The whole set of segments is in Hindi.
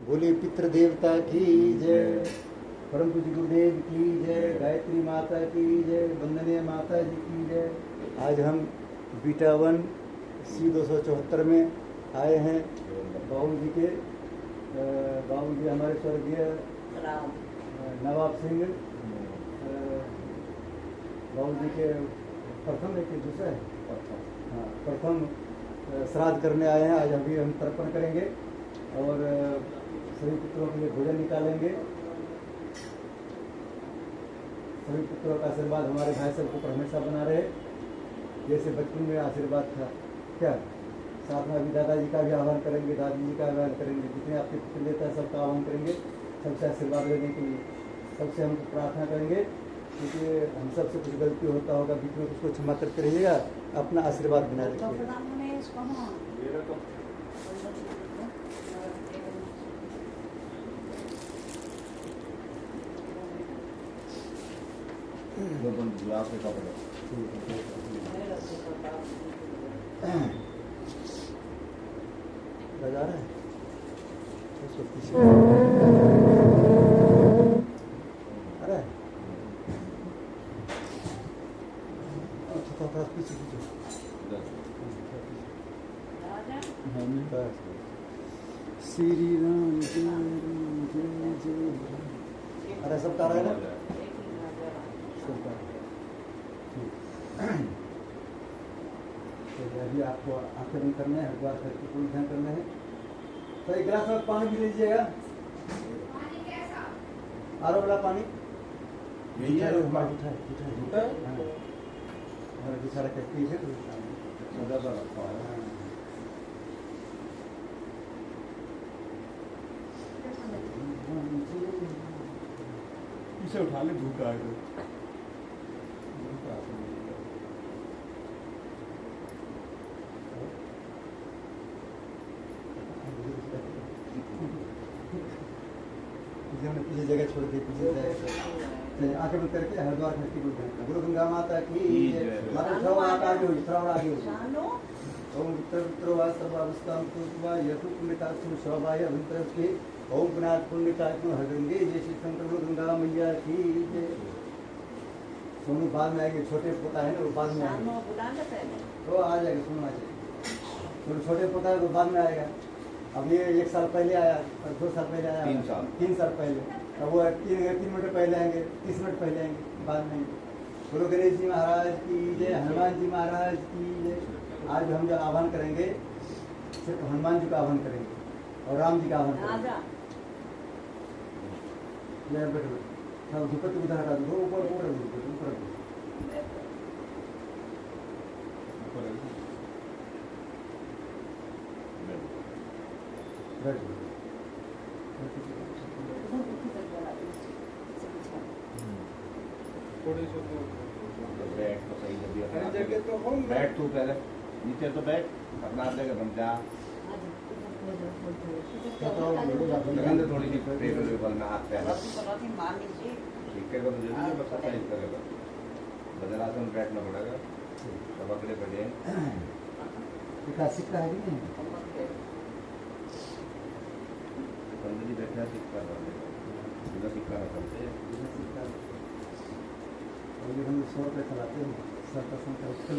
बोले पितृ देवता की जय, परम पूज्य गुरुदेव की जय, गायत्री माता की जय, वंदनीय माता जी की जय। आज हम बीटा 1 C 274 में आए हैं। बाबू जी के बाबू जी हमारे स्वर्गीय नवाब सिंह बाबू जी के प्रथम है कि दूसरा है? हाँ, प्रथम श्राद्ध करने आए हैं। आज अभी हम तर्पण करेंगे और सभी पुत्रों के लिए भोजन निकालेंगे। सभी पुत्रों का आशीर्वाद हमारे भाई सबके ऊपर हमेशा बना रहे, जैसे बचपन में आशीर्वाद था। क्या साथ में अभी दादाजी का भी आह्वान करेंगे, दादी जी का आह्वान करेंगे, जितने आपके पुत्र देता है सबका आह्वान करेंगे, सबसे आशीर्वाद लेने के लिए। सबसे हम प्रार्थना करेंगे क्योंकि हम सबसे कुछ गलती होता होगा, बीच में उसको क्षमा करते रहिएगा, अपना आशीर्वाद बना रखिए। बजा रहा है उसको पीछे अरे थोड़ा पीछे पीछे श्री राम जय राम जय जय। अरे सब कर रहे हैं ना? अभी आपको आंखें बंद करना है, हरिद्वार करके कोई ध्यान करना है। तो एक गिलास में पानी भी लीजिएगा, आरो वाला पानी। सारा कहती है इसे उठा ले, भूख आ गई। पीछे जगह छोड़ के पीछे आंखें बंद करके हरिद्वार घाटी को ध्यान। गुरु गंगा माता की माता श्रवण आगे हुई, श्रवण आगे हुई। ओम वित्र वास्त्रवास्ताम तुवा यतु पुण्यकाक्षु शोभाय अभिंतर के ओम पुनाथ पुण्यकाक्षु हरगंगे जय श्री शंकर गंगा मैया की जय। सोनू बाद में आएंगे, छोटे पोता है ना वो बाद में आएंगे, तो आ जाएगा। सुनना चाहिए, छोटे पोता है तो बाद में आएगा। अब ये 1 साल पहले आया और 2 साल पहले आया, 3 साल पहले। अब वो 3 मिनट पहले आएंगे, 30 मिनट पहले आएंगे, बाद में। गुरु गणेश जी महाराज की जय, हनुमान जी महाराज की जय। आज हम जो आह्वान करेंगे सिर्फ हनुमान जी का आह्वान करेंगे और राम जी का आह्वान करेंगे। धूपत्ती उधर हटा दो, ऊपर ऊपर ऊपर बैठ तो सही जगह तो हो, बैठ तू पहले नीचे तो बैठ, अपना देगा बन जा। थोड़ी सी टेबल में हाथ पैर ठीक है, तो जल्दी बस साइज करेगा। वज्रासन बैठना पड़ेगा, सब अगले बढ़े सिक्का है कि नहीं? पंडित जी बैठा सिक्का बिना सिक्का ना चलते। हम 100 रुपये चलाते हैं, 100% का उसके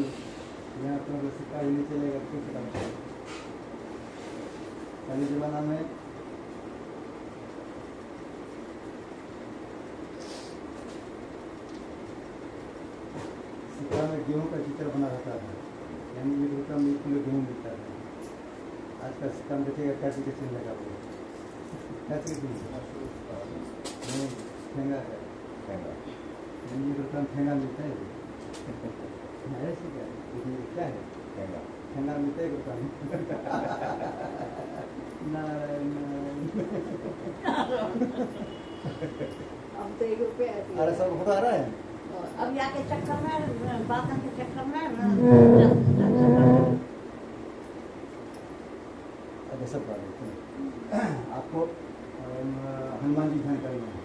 यहाँ तो सिक्का ही नहीं चलेगा, तो चला पहले जमाना में सिक्का में गेहूं का चित्र बना रहता था, यानी 1 रुपया में 1 किलो गेहूँ मिलता था। आज का सिक्का में देखिएगा क्या चीज़ चिन्ह लगा हुआ, क्या चीज़ ठेंगा है, 1 रुपया में ठेंगा मिलता है। ऐसे क्या है ठेंगा मिलता है 1 रुपया में। अब तो 1 रुपया। अरे सब होता रहा है। अब यहाँ के चक्कर में, बातों के चक्कर में अब सब कर देते हैं। आपको हनुमान जी ध्यान करना है,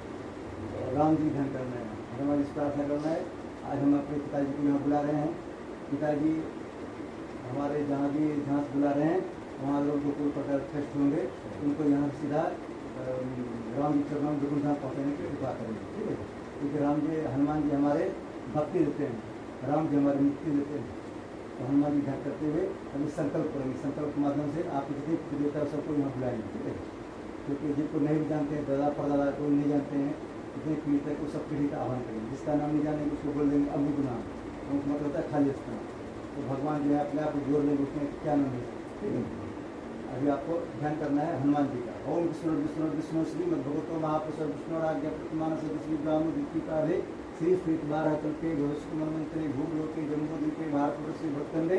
राम जी ध्यान करना है, हनुमान जी से प्रार्थना करना है। आज हम अपने पिताजी को यहाँ बुला रहे हैं। पिताजी हमारे जहाँ भी जहाँ से बुला रहे हैं वहाँ लोग जो कोई प्रकार कष्ट होंगे उनको यहाँ सीधा राम जी चरणों में गुरु धाम पहुँचाने की कृपा करेंगे, ठीक है। क्योंकि राम जी हनुमान जी हमारे भक्ति देते हैं, राम जी हमारी मुक्ति देते हैं। तो हनुमान जी ध्यान करते हुए अभी संकल्प करेंगे, संकल्प के माध्यम से आप जितने प्रिय देवता है सबको यहाँ बुलाएंगे, ठीक है। क्योंकि जिनको नहीं भी जानते हैं, दादा परदादा को नहीं जानते हैं, जितने पीढ़ी तक वो सब पीढ़ी का आह्वान करेंगे। जिसका नाम नहीं जानेंगे उसको बोल देंगे अमुक नाम, अमुक मतलब होता है खाली स्थान। तो भगवान जो है अपने आप को जोड़ लेंगे, उसमें क्या नाम है, ठीक है। अभी आपको ध्यान करना है हनुमान जी का। ओम विष्णु विष्णु विष्णु श्री मद्भगवतो महापुरुष विष्णु आज्ञा प्रतिमान श्री ब्राह्मण दीपिकाले श्री श्री 12 कल्पे भविष्य मंत्रे भूलोके जम्बू द्वीपे भारत श्री भक्तंडे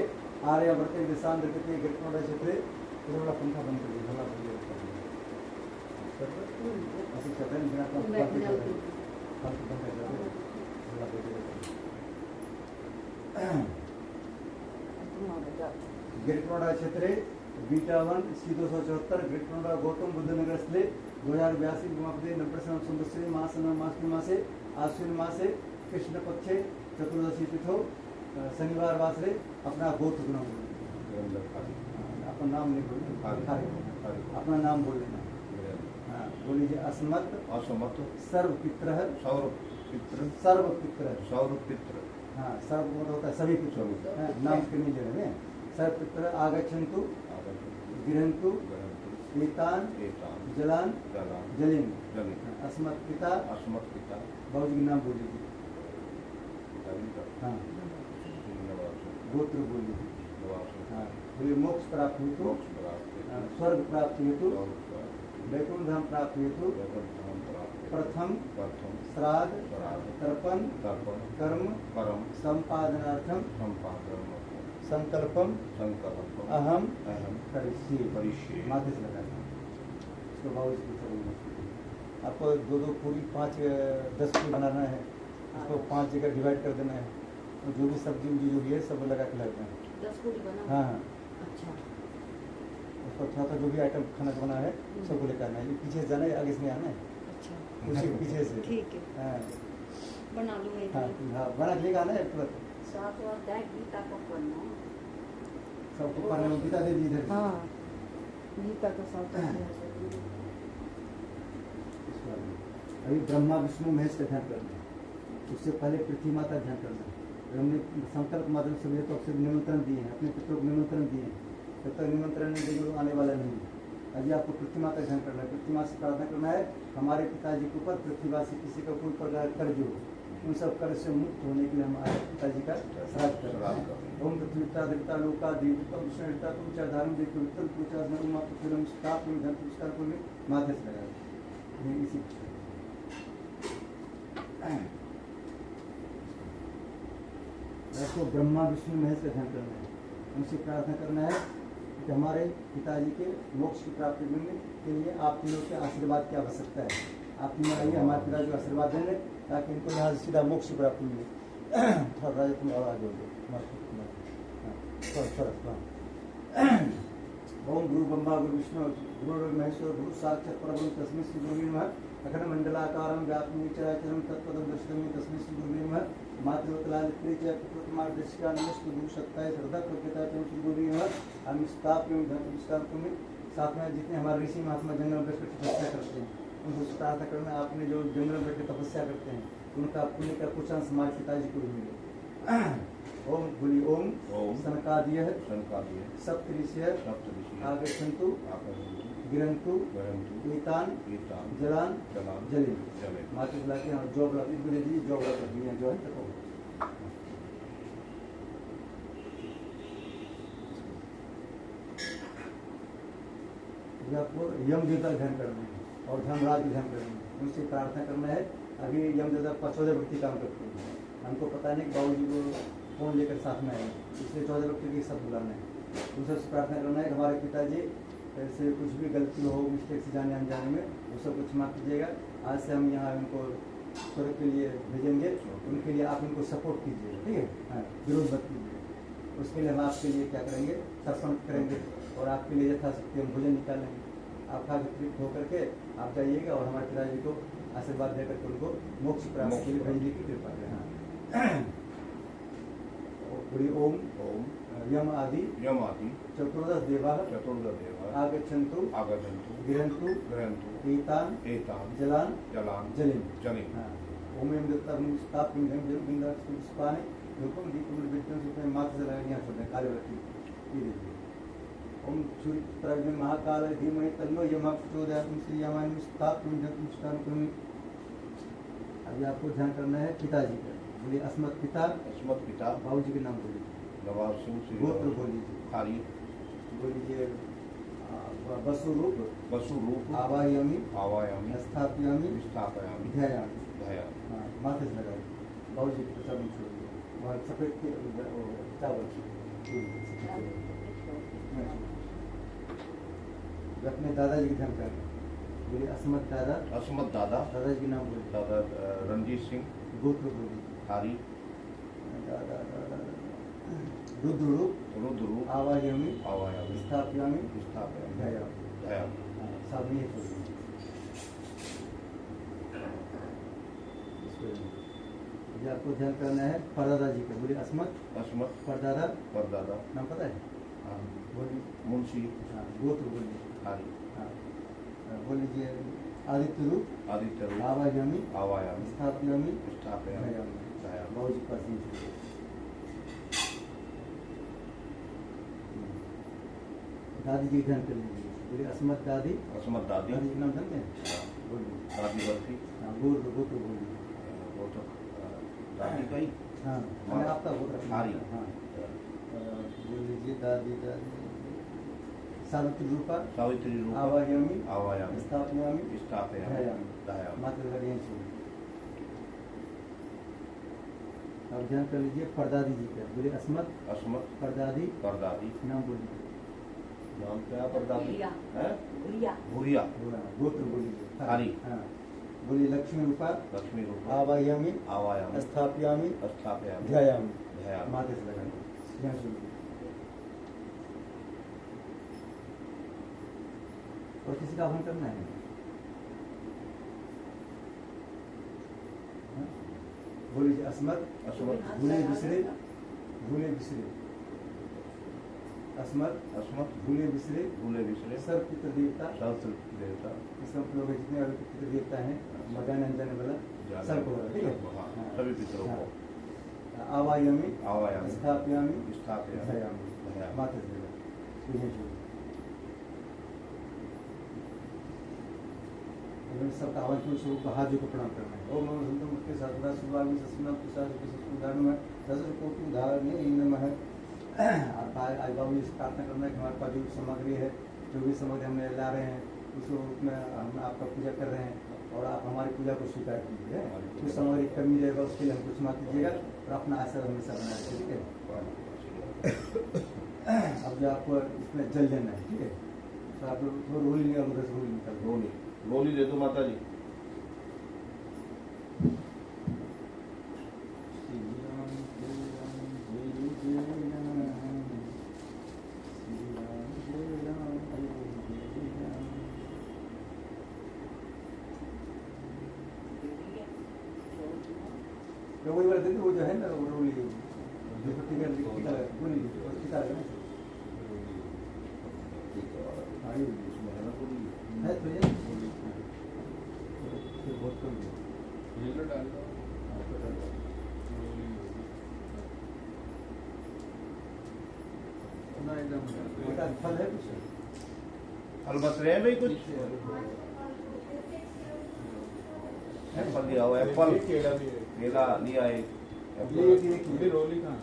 आर्यवर्ते देशांध्र कृते गृहणोड़ क्षेत्रे। थोड़ा पंखा बंद कर दीजिए, थोड़ा बंद ऐसे चलते हैं बिना गिरकोड़ा क्षेत्रे बीटा 1 सी 274 गिरकोड़ा गौतम बुद्ध नगर स्थले 2082 गुमापदे 90 संवत्सरे मासे आश्विन मासे कृष्ण पक्षे चतुर्दशी तिथो शनिवार वासरे अपना गोत्र गुना अपना नाम नहीं बोलना, अपना नाम बोल लेना। हाँ बोलिए असमत असमत सर्व पित्र सर्व पित्र हाँ सर्व मतलब होता है सभी पितरों, नाम के नहीं ले रहे हैं। सर्व पित्र आगच्छन्तु गृहन्तु एतान जलान जलिन अस्मत् पिता बाबू जी के नाम बोल लीजिए। हाँ गोत्र बोल लीजिए। हाँ बोलिए मोक्ष प्राप्त हेतु, स्वर्ग प्राप्त हेतु, वैकुंठ धाम प्राप्त हेतु प्रथम श्राद्ध तर्पण कर्म संपादनार्थम संकल्पम अहम करिष्ये। माथे से लगाना इसको भाव आपको 2-2 पूरी 5-10 पूरी बनाना है। इसको 5 जगह डिवाइड कर देना है और जो भी सब्जी उब्जी जो भी है सब लगा के लगना है। 10 पूरी बना। हाँ हाँ अच्छा उसको थोड़ा सा जो भी आइटम खाना बना है सबको लेकर आना है। ये पीछे से जाना है, आगे से नहीं आना है। अच्छा उसी के पीछे से ठीक है हाँ बना लूँगी। हाँ हाँ बना के लेकर आना है तुरंत। 7 अध्याय गीता को पढ़ना। सबको पढ़ने में गीता दे दी इधर। हाँ गीता का 7 अध्याय। अभी ब्रह्मा विष्णु महेश का ध्यान करना है। उससे पहले पृथ्वी माता ध्यान करना है। हमने संकल्प माध्यम से तो अक्सर निमंत्रण दिए हैं, अपने पितरों को निमंत्रण दिए हैं। जब तक निमंत्रण नहीं देंगे तो आने वाला नहीं है। अभी आपको पृथ्वी माता का ध्यान करना है। पृथ्वी माता से प्रार्थना करना है हमारे पिताजी के ऊपर पृथ्वीवासी किसी का कोई प्रकार कर्ज हो, उन सब कर्ज से मुक्त होने के लिए हम आज पिताजी का श्राद्ध कर रहे हैं। ओम पृथ्वीता देवता लोका देवता विष्णुता तुम चार धार्मिक देव पवित्र पूजा धर्म फिल्म स्टाफ में धन पुरस्कार को भी माथे से लगाए इसी तो ब्रह्मा विष्णु महेश का ध्यान करना है। उनसे प्रार्थना करना है कि हमारे पिताजी के मोक्ष की प्राप्ति के लिए आप तीनों के आशीर्वाद की आवश्यकता है। आप तीनों आइए हमारे पिताजी को आशीर्वाद देंगे ताकि इनको यहाँ से सीधा मोक्ष की प्राप्ति मिले। थोड़ा राजा तुम और आगे ओम गुरु ब्रह्मा गुरु विष्णु गुरु महेश्वर गुरु साक्षात् परब्रह्म तस्मै श्री गुरुवे नमः। अखंड मंडलाकारं व्याप्तं चराचरं तत्पदं दर्शितं तस्मै श्री गुरुवे नमः। मातृवत्लालित्री च पुत्रमार्गदर्शिका नमस्ते गुरु सत्ताय श्रद्धा प्रज्ञता च श्री गुरुवे नमः। हम स्थाप्य धन विस्तार को साथ में जितने हमारे ऋषि महात्मा जंगल में बैठकर तपस्या करते हैं उनको प्रार्थना करना। आपने जो जंगल में बैठकर तपस्या करते हैं उनका पुण्य का कुछ अंश हमारे पिताजी को भी मिले। ओम बोली ओम सनकादियः सप्तऋषयः आगच्छन्तु गिरन्तु एतान जलान जलिन। मात्र बुला के हम जॉब लाती दे दी जॉब कर दी जो है तक आपको यम देवता ध्यान करना है और धर्मराज ध्यान करना है। उनसे प्रार्थना करना है। अभी यम देवता 14 व्यक्ति काम करते हैं। हमको पता नहीं बाबू जी को फोन लेकर साथ में आए इसलिए 14 व्यक्ति के सब बुलाना है। उनसे प्रार्थना करना है कि हमारे पिताजी ऐसे कुछ भी गलती हो मिस्टेक से जाने अनजाने में वो सब कुछ माफ कीजिएगा। आज से हम यहाँ उनको स्वर्ग के लिए भेजेंगे, उनके लिए आप उनको सपोर्ट कीजिए, ठीक है। हाँ विरोध मत कीजिए। उसके लिए हम आपके लिए क्या करेंगे तर्पण करेंगे और आपके लिए यथाशक्ति हम भोजन निकालेंगे। आप खा के तृप्त होकर के आप जाइएगा और हमारे पिताजी को आशीर्वाद देकर के उनको मोक्ष प्राप्ति के लिए भेजने की कृपा करें। हाँ ओम यम आदि यमाति चतुर्दश देवाः चतुर्दशदेवा आगच्छन्तु आगच्छन्तु गृहन्तु गृहन्तु एतान् एतान् जलान् जलान् जलिम् जलिम् ओम एम दत्तम स्थापित हम जल बिंदा पुष्पाने रूपम दीपम विद्युत सुपे मात्र जलानिया सुने काले रखी ये देखिए ओम सूर्य प्रज्ञ महाकाल धीमहि तन्नो यमः प्रचोदयात् श्री यमानि स्थापित जल स्थान कुरमि। अभी आपको ध्यान करना है पिताजी का, बोलिए अस्मत् पिता, अस्मत् पिता बाबूजी के नाम बोलिए, नवाब सिंह श्री गोत्र बोलिए, खारी बोलिए वसुरूप वसुरूप आवाहयामि आवायामि स्थापयामि स्थापयामि ध्यायामि। ध्यायामि। हाँ, माथे से लगाइए बाबूजी के प्रसाद में छोड़िए, वहाँ सफेद के चावल अपने दादाजी के ध्यान करना, बोलिए अस्मत् दादा, अस्मत् दादा दादाजी के नाम बोलिए, दादा रणजीत सिंह गोत्र बोलिए, खारी दादा रुद्ररूप रुद्ररूप आवाहयामि आवायामि स्थापयामि स्थापयामि ध्यायामि। ध्यायामि। सामने ही छोड़िए, ये आपको ध्यान करना है परदादा जी का, बोलिए अस्मत् अस्मत् परदादा, परदादा नाम पता है, हाँ, बोलिए मुंशी हाँ, गोत्र बोलिए, खारी हाँ, बोलिए आदित्य रूप आदित्य रूप आवाहयामि आवायामि स्थापयामि स्थापयामि ध्यायामि। ध्यायामि। बाबूजी के पास नहीं छोड़िए। दादी जी ध्यान कर लीजिए, बोलिए अस्मत् दादी, अस्मत् दादी दादी के नाम जानते हैं, बोलिए दादी बर्फी हाँ, गोत्र गोत्र बोलिए, वो तो दादी का ही हाँ मैंने आपका गोत्र रखा हारी। हाँ बोल लीजिए दादी दादी सावित्री रूपा सावित्री रूप आवाहयामि आवायामि स्थापयामि स्थापयामि ध्यायामि। ध्यायामि। मात्र लगाइए छोड़िए। अब ध्यान कर लीजिए परदादी जी का, बोलिए अस्मत् अस्मत् परदादी परदादी नाम बोलिए, नाम क्या परदादी भूरिया। है भूरिया। भूरिया गोत्र बोलिए, हारी। हाँ बोलिए लक्ष्मी रूपा लक्ष्मी रूप आवाहयामि आवायामि स्थापयामि स्थापयामि ध्यायामि। ध्यायामि। माथे से लगाइए, ध्यान सुनिए। और किसी का आह्वान करना है, हाँ? बोलिए अस्मत् अस्मत् भूले बिसरे अस्मत् अस्मत् भूले बिसरे भूले बिसरे सब पितृ देवता, सहस्त्र देवता इसका उपयोग है जितने अभी पितृ देवता हैं मगान अंजन वाला सबको हो रहा है, ठीक है हाँ, हाँ। सभी पितरों को आवाहयामि आवायामि स्थापयामि स्थापयामि ध्यायामि। ध्यायामि। माथे से लगाइए, विजय शुभ। सबका आवाज को शुरू को हाथ जो को प्रणाम करना है। ओम नमो संतम के सदा सुभागि ससना प्रसाद के सुधारण में दशर को उदाहरण नमः। आज बाबू जी से प्रार्थना करना है कि हमारे पास जो भी सामग्री है, जो भी सामग्री हमने ला रहे हैं उसको उसमें हम आपका पूजा कर रहे हैं और आप हमारी पूजा को स्वीकार कीजिए। कुछ सामग्री कमी रहेगा उसके लिए हमको क्षमा कीजिएगा और अपना आशीर्वाद हमेशा बना रखिए, ठीक है। अब जो आपको इसमें जल लेना है, ठीक है, तो आप लोग रोली निकाल, उधर से रोली निकाल गोली गोली दे दो माता जी। तो वही बात है, वो जो है ना वो रोली जो टीका गोली टीका है तो ये बहुत कम है। बेटा फल है कुछ, फल बच रहे हैं भाई कुछ एप्पल लिया हुआ एप्पल केला लिया एक एप्पल रोली कहाँ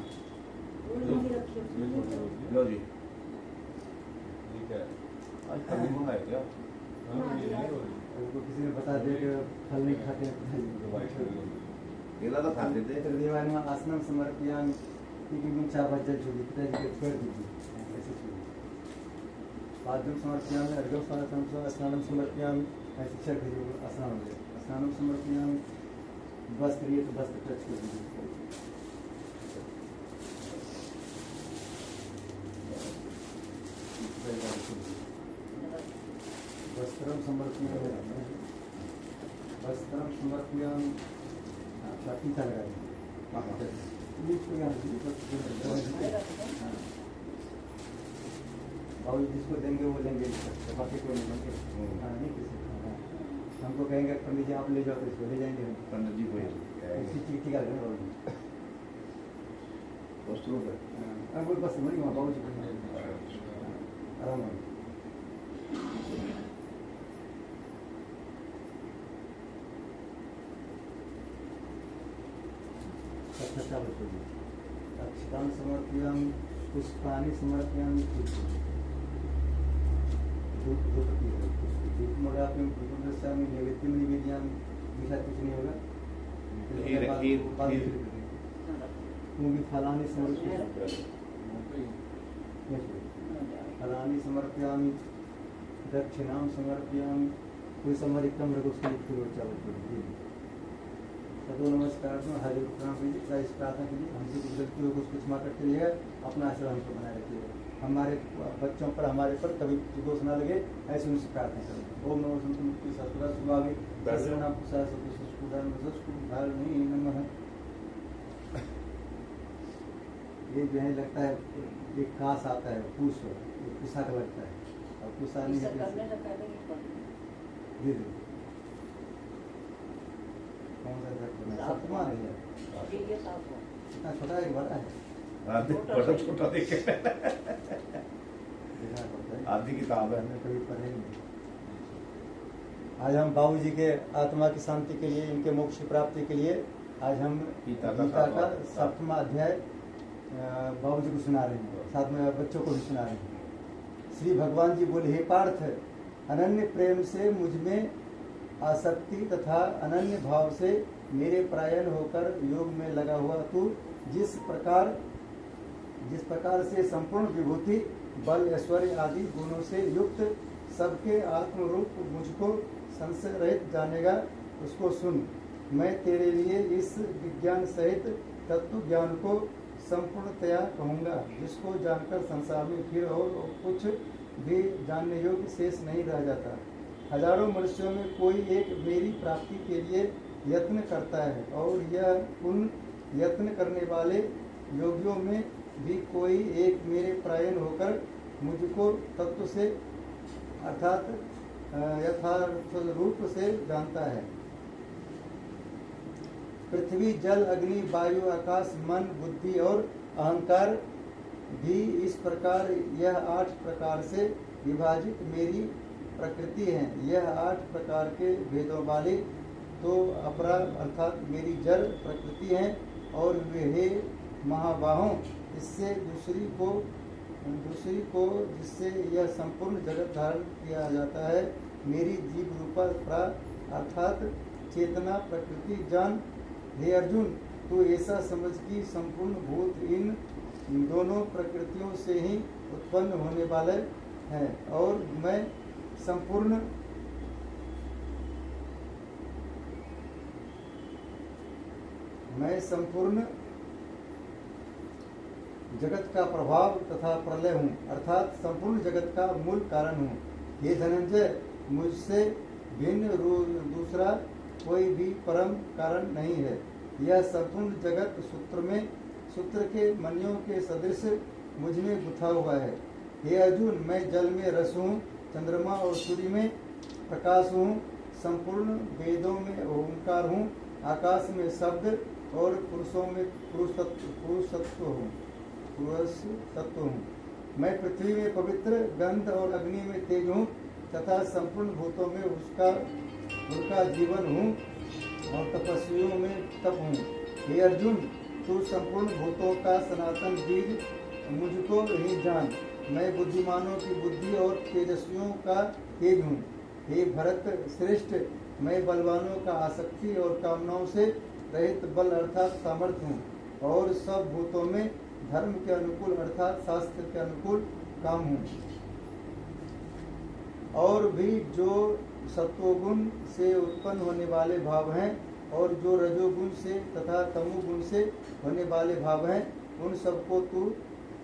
लो जी आज कभी मंगा है क्या उनको किसी ने बता दिया कि फल नहीं खाते हैं। केला तो खाते थे देवान में आसनम समर्पयामि, क्योंकि 4 बार जल छोड़िए, पिताजी को छोड़ दीजिए, ऐसे छोड़िए। पाद्यम समर्पयामि, अर्घ्यम समर्पयामि, स्नानम समर्पयामि, ऐसे चढ़ दीजिए, स्नान हो जाए। स्नानम समर्पयामि, वस्त्र लिए तो वस्त्र टच कर दीजिए। वस्त्रम समर्पयामि, वस्त्रम समर्पयामि, अच्छा टीका लगा दीजिए। ये तो यहाँ और जिसको देंगे वो लेंगे, तो बाकी कोई नहीं लेंगे। हाँ, नहीं किसी को, हाँ। हमको कहेंगे पंडित जी आप ले जाओ, तो इसको ले जाएंगे हम। पंडित जी को इसकी चिट्ठी का घर होगी। वस्तुओं पर हाँ, वो बस वही वहाँ बाबू जी आराम है। अक्षतां समर्पयामि, पुष्पाणि समर्पयामि, धूपमदापि दर्शयामि, नैवेद्यं निवेदयामि। दूसरा कुछ नहीं होगा। क्योंकि फलानि समर्पयामि, दक्षिणां समर्पयामि। कोई समर्थ कम रखो, उसके लिए चावल तो नमस्कार हरे प्रणाम कीजिए, इस प्रार्थना कीजिए हमसे कुछ गलती हो कुछ क्षमा करते रहिए, अपना आशीर्वाद हमको बनाए रखिए, हमारे बच्चों पर हमारे पर कभी दोष ना लगे, ऐसे उनसे प्रार्थना करें। ओम नमो संतमुक्ति सत्पुरा सुभावी दर्शनाम कुशा सत्पुरुषुदान मजस्कुधार नहीं नमः। ये जो है लगता है एक कास आता है, पुष्प कुशा का लगता है, और कुशा नहीं है जी कौन सा सप्तमा है इतना छोटा है बड़ा है, छोटा देखे आधी किताब है। कभी पढ़े नहीं। आज हम बाबूजी के आत्मा की शांति के लिए, इनके मोक्ष की प्राप्ति के लिए आज हम गीता का 7वां अध्याय बाबूजी को सुना रहे हैं, साथ में बच्चों को भी सुना रहे हैं। श्री भगवान जी बोले, हे पार्थ, अनन्य प्रेम से मुझ में आसक्ति तथा अनन्य भाव से मेरे परायण होकर योग में लगा हुआ तू जिस प्रकार से संपूर्ण विभूति बल ऐश्वर्य आदि गुणों से युक्त सबके आत्म रूप मुझको संशय रहित जानेगा, उसको सुन। मैं तेरे लिए इस विज्ञान सहित तत्व ज्ञान को संपूर्णतया कहूँगा, जिसको जानकर संसार में फिर और कुछ भी जानने योग्य शेष नहीं रह जाता। हजारों मनुष्यों में कोई एक मेरी प्राप्ति के लिए यत्न करता है, और यह उन यत्न करने वाले योगियों में भी कोई एक मेरे परायण होकर मुझको तत्व से अर्थात यथार्थ रूप से जानता है। पृथ्वी जल अग्नि वायु आकाश मन बुद्धि और अहंकार भी इस प्रकार यह 8 प्रकार से विभाजित मेरी प्रकृति है। यह 8 प्रकार के भेदों वाली तो अपरा अर्थात मेरी जड़ प्रकृति है, और वे हे महाबाहों, इससे दूसरी को जिससे यह संपूर्ण जगत धारण किया जाता है, मेरी जीव रूपा प्रा अर्थात चेतना प्रकृति जान। हे अर्जुन, तू ऐसा समझ कि संपूर्ण भूत इन दोनों प्रकृतियों से ही उत्पन्न होने वाले हैं, और मैं संपूर्ण जगत का प्रभाव तथा प्रलय हूँ, अर्थात संपूर्ण जगत का मूल कारण हूँ। हे धनंजय, मुझसे भिन्न दूसरा कोई भी परम कारण नहीं है। यह संपूर्ण जगत सूत्र के मणियों के सदृश मुझ में गुथा हुआ है। हे अर्जुन, मैं जल में रस हूँ, चंद्रमा और सूर्य में प्रकाश हूँ, संपूर्ण वेदों में ओंकार हूँ, आकाश में शब्द और पुरुषों में पुरुष तत्व हूँ। मैं पृथ्वी में पवित्र गंध और अग्नि में तेज हूँ, तथा संपूर्ण भूतों में उनका जीवन हूँ, और तपस्वियों में तप हूँ। हे अर्जुन, तू संपूर्ण भूतों का सनातन बीज मुझको ही जान। मैं बुद्धिमानों की बुद्धि और तेजस्वियों का तेज हूँ। हे भरत श्रेष्ठ, मैं बलवानों का आसक्ति और कामनाओं से रहित बल अर्थात सामर्थ्य हूँ, और सब भूतों में धर्म के अनुकूल अर्थात शास्त्र के अनुकूल काम हूँ। और भी जो सत्वगुण से उत्पन्न होने वाले भाव हैं, और जो रजोगुण से तथा तमोगुण से होने वाले भाव हैं, उन सबको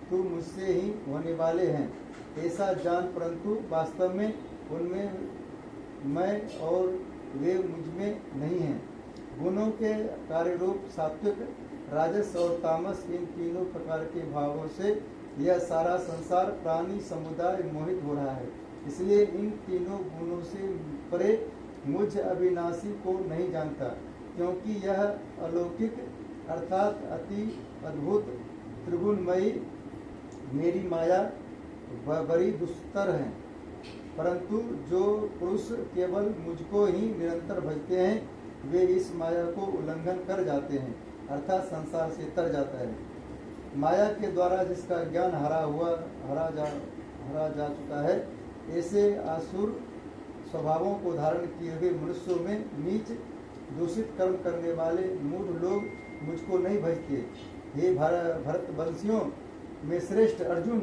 तू मुझसे ही होने वाले हैं ऐसा जान, परंतु वास्तव में उनमें मैं और वे मुझ में नहीं हैं। गुणों के कार्य रूप सात्विक, राजस और तामस, इन तीनों प्रकार के भावों से यह सारा संसार प्राणी समुदाय मोहित हो रहा है। इसलिए इन तीनों गुणों से परे मुझ अविनाशी को नहीं जानता, क्योंकि यह अलौकिक अर्थात अति अद्भुत त्रिगुणमयी मेरी माया बड़ी दुस्तर है। परंतु जो पुरुष केवल मुझको ही निरंतर भजते हैं वे इस माया को उल्लंघन कर जाते हैं, अर्थात संसार से तर जाता है। माया के द्वारा जिसका ज्ञान हरा जा चुका है, ऐसे आसुर स्वभावों को धारण किए हुए मनुष्यों में नीच दूषित कर्म करने वाले मूढ़ लोग मुझको नहीं भजते। हे भरतवंशियों में श्रेष्ठ अर्जुन,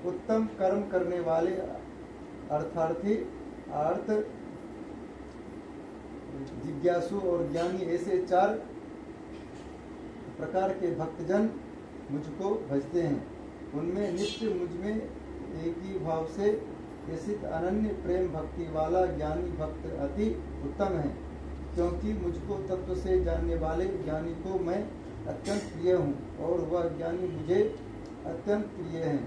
उत्तम कर्म करने वाले अर्थार्थी, अर्थ जिज्ञासु और ज्ञानी, ऐसे 4 प्रकार के भक्तजन मुझको भजते हैं। उनमें नित्य मुझमें एक ही भाव से स्थित अनन्य प्रेम भक्ति वाला ज्ञानी भक्त अति उत्तम है, क्योंकि मुझको तत्व से जानने वाले ज्ञानी को मैं अत्यंत प्रिय हूँ और वह ज्ञानी मुझे अत्यंत प्रिय हैं।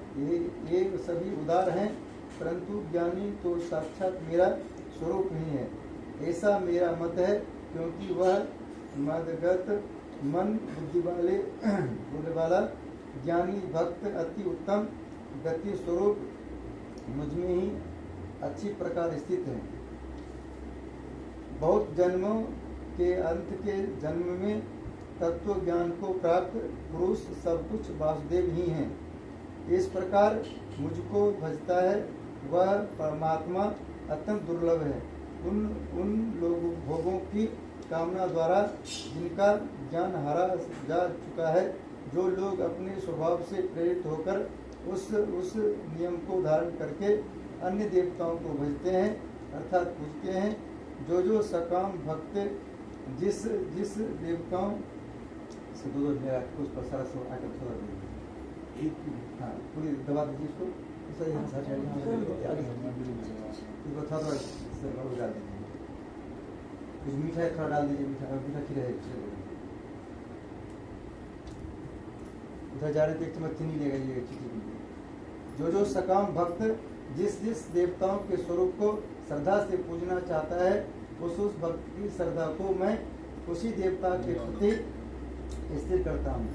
ये सभी उदार हैं, परंतु ज्ञानी तो साक्षात मेरा स्वरूप ही है, ऐसा मेरा मत है। क्योंकि वह मदगत मन बुद्धि वाला ज्ञानी भक्त अति उत्तम गति स्वरूप मुझमें ही अच्छी प्रकार स्थित है। बहुत जन्मों के अंत के जन्म में तत्व ज्ञान को प्राप्त पुरुष सब कुछ वासुदेव ही हैं। इस प्रकार मुझको भजता है वह परमात्मा अत्यंत दुर्लभ है। उन लोगों भोगों की कामना द्वारा जिनका ज्ञान हरा जा चुका है, जो लोग अपने स्वभाव से प्रेरित होकर उस नियम को धारण करके अन्य देवताओं को भजते हैं अर्थात पूजते हैं, जो सकाम भक्त जिस देवताओं से उस पर सारा सब आकर छोड़ देंगे। हाँ, पूरी दबा दीजिए इसको, थोड़ा डाल दीजिए, कुछ मीठा थोड़ा डाल दीजिए, मीठा खीरा है। उधर जा रहे थे, एक चम्मच चीनी लेगा ये चीटी। जो सकाम भक्त जिस देवताओं के स्वरूप को श्रद्धा से पूजना चाहता है, उस भक्त की श्रद्धा को मैं उसी देवता के प्रति स्थिर करता हूँ।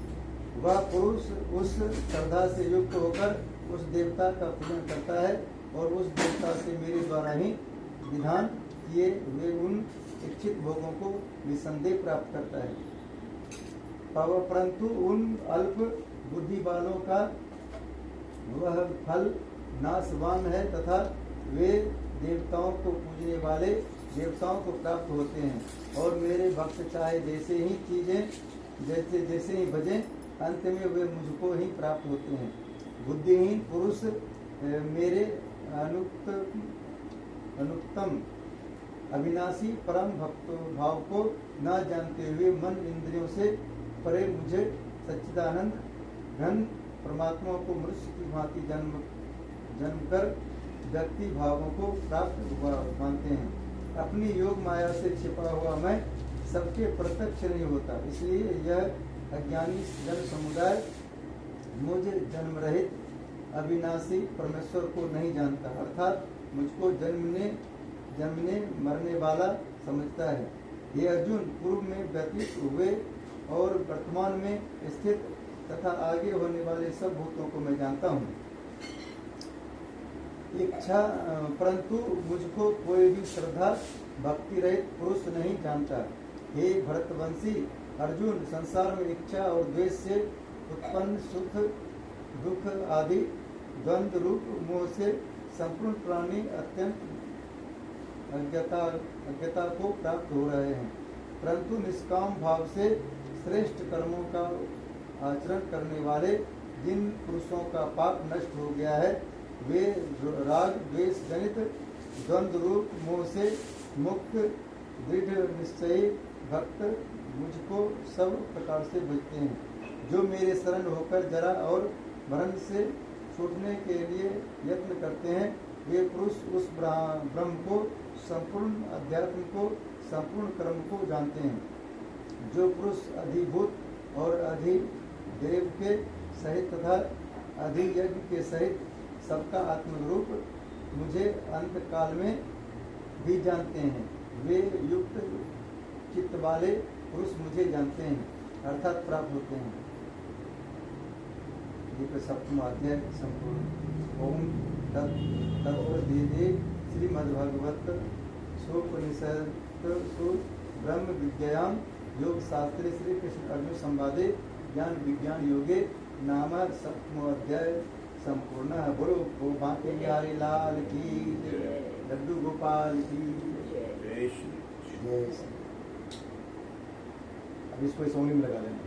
वह पुरुष उस श्रद्धा से युक्त होकर उस देवता का पूजन करता है और उस देवता से मेरे द्वारा ही विधान किए हुए उन इच्छित भोगों को निसंदेह प्राप्त करता है। परंतु उन अल्प बुद्धि वालों का वह फल नाशवान है तथा वे देवताओं को पूजने वाले देवताओं को प्राप्त होते हैं और मेरे भक्त चाहे जैसे ही चीजें जैसे ही भजें, अंत में वे मुझको ही प्राप्त होते हैं। बुद्धिहीन पुरुष मेरे अनुत्तम अविनाशी परम भक्त भाव को न जानते हुए मन इंद्रियों से परे मुझे सच्चिदानंद घन परमात्मा को मनुष्य की भांति जन्म कर व्यक्ति भावों को प्राप्त हुआ मानते हैं। अपनी योग माया से छिपा हुआ मैं सबके प्रत्यक्ष नहीं होता, इसलिए यह अज्ञानी जन समुदाय मुझ जन्म रहित अविनाशी परमेश्वर को नहीं जानता, अर्थात मुझको जन्मने मरने वाला समझता है। ये अर्जुन, पूर्व में व्यतीत हुए और वर्तमान में स्थित तथा आगे होने वाले सब भूतों को मैं जानता हूँ। इच्छा परंतु मुझको कोई भी श्रद्धा भक्ति रहित पुरुष नहीं जानता। हे भरतवंशी अर्जुन, संसार में इच्छा और द्वेष से उत्पन्न सुख दुख आदि द्वंद्व रूप मोह से संपूर्ण प्राणी अत्यंत अज्ञता को प्राप्त हो रहे हैं, परंतु निष्काम भाव से श्रेष्ठ कर्मों का आचरण करने वाले जिन पुरुषों का पाप नष्ट हो गया है, वे राग द्वेष जनित द्वंद्व रूप मोह से मुक्त दृढ़ निश्चयी भक्त मुझको सब प्रकार से भजते हैं। जो मेरे शरण होकर जरा और मरण से छूटने के लिए यत्न करते हैं, वे पुरुष उस ब्रह्म को, संपूर्ण अध्यात्म को, संपूर्ण कर्म को जानते हैं। जो पुरुष अधिभूत और अधिदेव के सहित तथा अधिक यज्ञ के सहित सबका आत्मरूप मुझे अंत काल में भी जानते हैं। वे युक्त चित्त वाले पुरुष मुझे जानते हैं अर्थात प्राप्त होते हैं। ये सप्तम अध्याय संपूर्ण। ओम तत्व दे श्रीमद्भगवत सोपनिषद ब्रह्म विद्यायाम योग शास्त्रे श्री कृष्ण अर्जुन संवादे ज्ञान विज्ञान योगे नाम सप्तमो अध्याय संपूर्ण। बोलो गो बांके बिहारी लाल की जय, लड्डू गोपाल की जय। अब इसको इस उंगली में लगा लेना।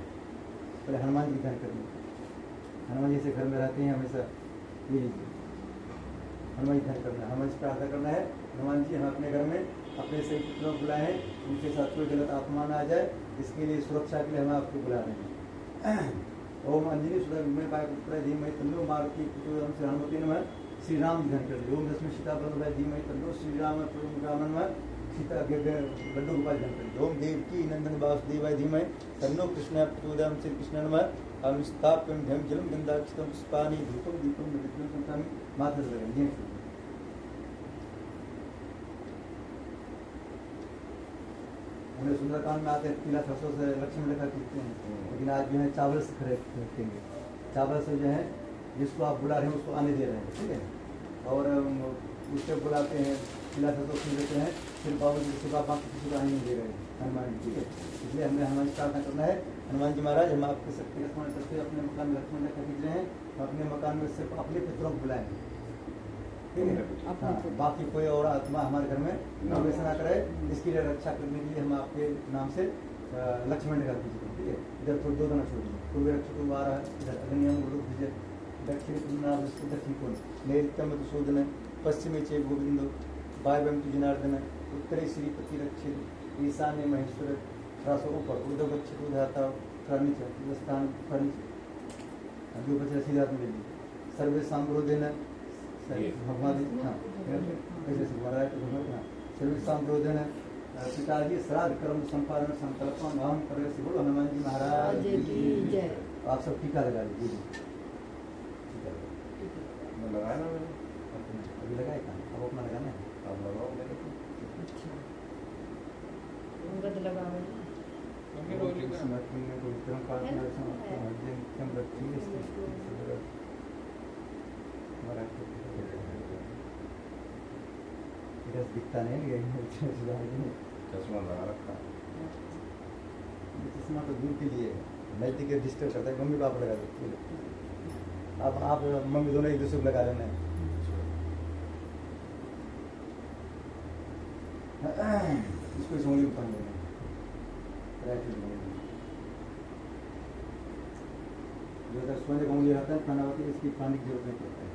पहले हनुमान जी ध्यान करना। हनुमान जी से घर में रहते हैं हमेशा, ये लीजिए हनुमान जी ध्यान करना है। हनुमान जी प्रार्थना करना है, हनुमान जी हम अपने घर में अपने से पुत्रों को बुलाए हैं, उनके साथ कोई गलत आत्मा ना आ जाए, इसके लिए सुरक्षा के लिए हम आपको बुला रहे हैं। ओम अंजनी सुधा पुत्र धीमहि तन्नो मारुति प्रचोदयात् श्री हनुमते नमः। श्री राम ध्यान कर लीजिए। ओम दशमी सीता बलदेव धीमहि तन्नो श्री राम प्रचोदयात् सीता लड्डू गोपाल ध्यान कर लीजिए। ओम देवकी नंदन वासुदेवाय धीमहि तन्नो कृष्ण प्रचोदयात् श्री कृष्ण नमः। हम स्थाप्यं ध्यं जलम गंधाक्षतम पुष्पाणि धूपम दीपम नैवेद्यं समर्पयामि। माथा से लगाएंगे। हमें सुंदरकांड में आते हैं पीला सरसों से लक्ष्मण रेखा खींचते हैं, लेकिन आज जो है चावल से खरीदेंगे। चावल से जो है जिसको आप बुला रहे हैं उसको आने दे रहे हैं, ठीक है। और उससे बुलाते हैं, पीला सरसों खींच देते हैं, फिर बाबू जी से बाबा किसी को आने नहीं दे रहे हैं हनुमान जी, ठीक है। इसलिए हमें हनुमान जी प्रार्थना करना है। हनुमान जी महाराज हम आपके शक्ति स्मरण करते अपने मकान में लक्ष्मण रेखा खींच रहे हैं, अपने मकान में सिर्फ अपने पितरों को बुलाएंगे, ठीक है। हाँ, बाकी कोई और आत्मा हमारे घर में प्रवेश ना करे, इसकी लिए रक्षा करने के लिए हम आपके नाम से लक्ष्मण रेखा खींचते हैं, ठीक है। इधर थोड़ी दो दाना छोड़ दीजिए। पूर्व रक्षक आ रहा है, इधर अग्नियम रुक दीजिए। दक्षिण दक्षिण कोण नैऋत्यम मधुसूदन, पश्चिमे चे गोविंदो, वायव्यम तु जनार्दन, उत्तरे श्रीपति रक्षित, ईशान्य महेश्वर। थोड़ा सा ऊपर उधर गच्छित उधाता, थोड़ा नीचे स्थान थोड़ा नीचे, जो बचा सीधा में ले लीजिए। सर्वे सांप्रोदेन भगवान सर्वोदन पिताजी श्राद्ध कर्म संपादन संकल्प नाम कर बोलो हनुमान जी महाराज की जय। आप सब टीका लगा लीजिए। लगाया ना मैंने, अभी लगाए कहाँ, अब अपना लगाना है। आप लगाओ मेरे को। दिखता नहीं चश्मा लगा रखा। चश्मा तो दूर के लिए है, नजदीक डिस्टर्ब करता है। मम्मी पापा लगा देते हैं। अब आप मम्मी दोनों एक दूसरे को लगा लेना है। इसको इस उंगली में पहन लेना है। जो अगर सोने का उंगली रहता है खाना होती है, इसकी पानी की जरूरत नहीं पड़ता है।